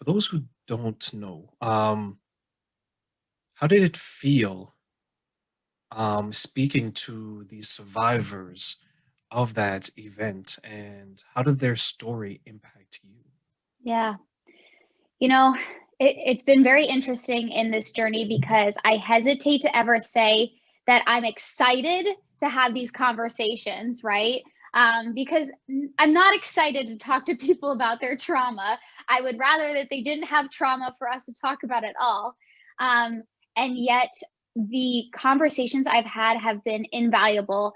For those who don't know, how did it feel speaking to the survivors of that event, and how did their story impact you? Yeah. You know, it's been very interesting in this journey because I hesitate to ever say that I'm excited to have these conversations, right? Because I'm not excited to talk to people about their trauma. I would rather that they didn't have trauma for us to talk about it all. Um, and yet, the conversations I've had have been invaluable,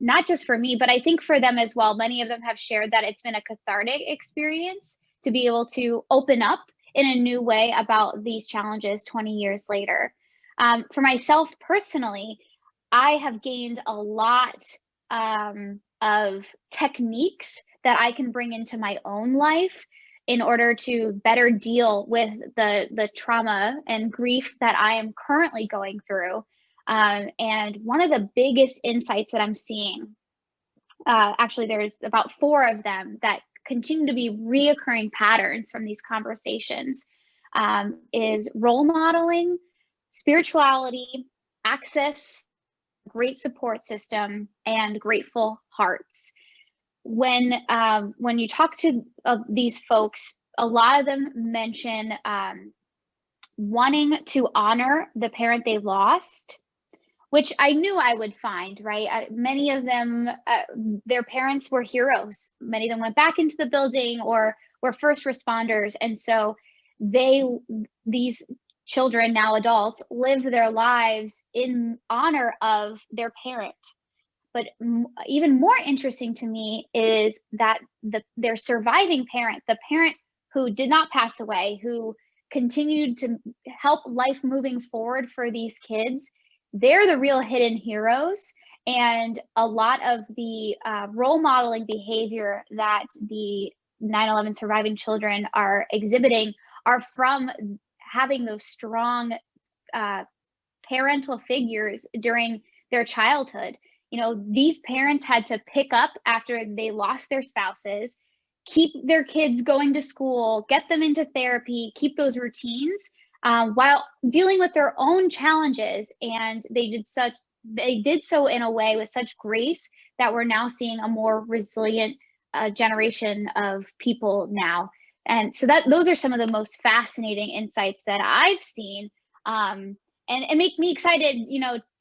not just for me, but I think for them as well. Many of them have shared that it's been a cathartic experience to be able to open up in a new way about these challenges 20 years later. For myself personally, I have gained a lot of techniques that I can bring into my own life in order to better deal with the trauma and grief that I am currently going through. And one of the biggest insights that I'm seeing, actually, there's about four of them that continue to be reoccurring patterns from these conversations, is role modeling, spirituality, access, great support system, and grateful hearts. When you talk to these folks, a lot of them mention wanting to honor the parent they lost, which I knew I would find, right? Many of them, their parents were heroes. Many of them went back into the building or were first responders. And so these children, now adults, live their lives in honor of their parent. But even more interesting to me is that their surviving parent, the parent who did not pass away, who continued to help life moving forward for these kids, they're the real hidden heroes. And a lot of the role modeling behavior that the 9/11 surviving children are exhibiting are from having those strong parental figures during their childhood. These parents had to pick up after they lost their spouses, keep their kids going to school, get them into therapy, keep those routines, while dealing with their own challenges. And they did so in a way with such grace that we're now seeing a more resilient generation of people now. And so those are some of the most fascinating insights that I've seen. And make me excited,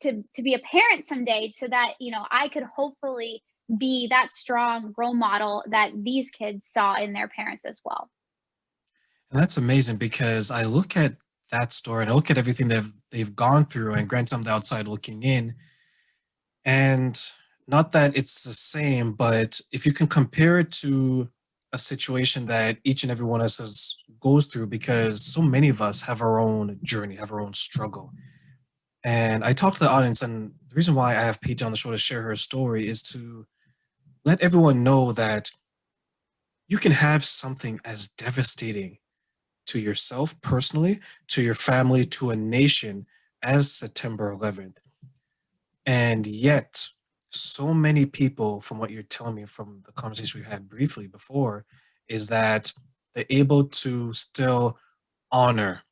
to be a parent someday, so that, I could hopefully be that strong role model that these kids saw in their parents as well. And that's amazing because I look at that story and I look at everything they've gone through, and granted, I'm the outside looking in, and not that it's the same, but if you can compare it to a situation that each and every one of us goes through, because so many of us have our own journey, have our own struggle. And I talk to the audience, and the reason why I have Payton on the show to share her story is to let everyone know that you can have something as devastating to yourself personally, to your family, to a nation as September 11th. And yet, so many people, from what you're telling me from the conversation we had briefly before, is that they're able to still honor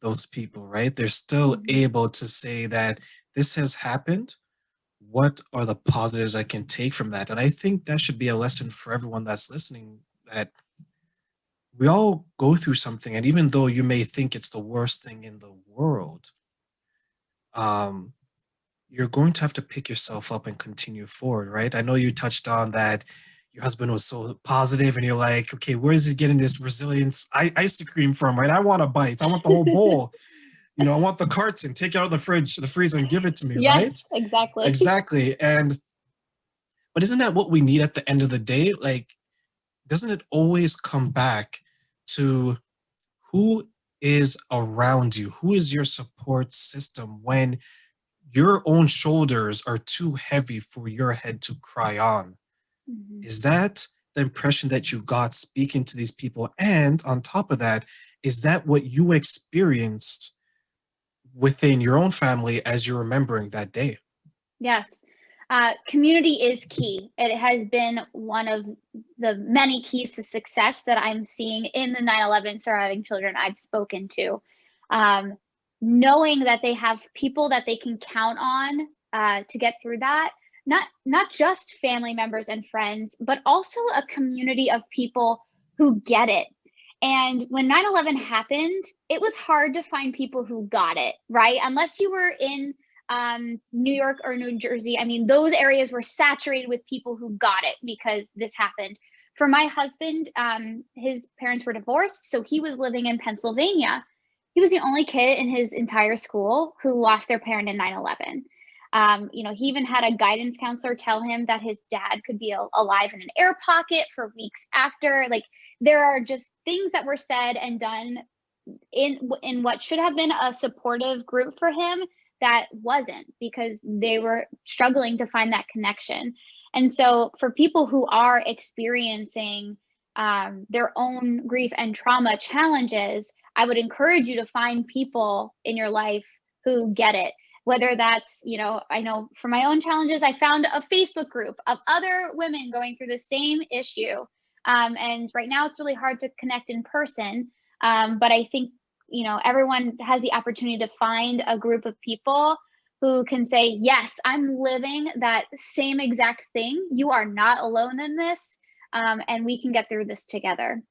those people, right? They're still Mhm. able to say that this has happened. What are the positives I can take from that? And I think that should be a lesson for everyone that's listening, that we all go through something. And even though you may think it's the worst thing in the world, um, you're going to have to pick yourself up and continue forward, right? I know you touched on that your husband was so positive and you're like, okay, where is he getting this resilience ice cream from, right? I want a bite. I want the whole bowl. I want the carton, take it out of the fridge, the freezer, and give it to me, Yes, right? exactly. Exactly. But isn't that what we need at the end of the day? Like, doesn't it always come back to who is around you? Who is your support system when your own shoulders are too heavy for your head to cry on? Mhm. Is that the impression that you got speaking to these people? And on top of that, is that what you experienced within your own family as you're remembering that day? Yes. Community is key. It has been one of the many keys to success that I'm seeing in the 9/11 surviving children I've spoken to. Knowing that they have people that they can count on to get through that, not just family members and friends, but also a community of people who get it. And when 9/11 happened, it was hard to find people who got it, right? Unless you were in New York or New Jersey. I mean, those areas were saturated with people who got it because this happened. For my husband, his parents were divorced, so he was living in Pennsylvania. He was the only kid in his entire school who lost their parent in 9/11. He even had a guidance counselor tell him that his dad could be alive in an air pocket for weeks after. Like, there are just things that were said and done in what should have been a supportive group for him that wasn't, because they were struggling to find that connection. And so for people who are experiencing their own grief and trauma challenges, I would encourage you to find people in your life who get it. Whether that's, I know for my own challenges, I found a Facebook group of other women going through the same issue. And right now it's really hard to connect in person. But I think, everyone has the opportunity to find a group of people who can say, yes, I'm living that same exact thing. You are not alone in this. And we can get through this together.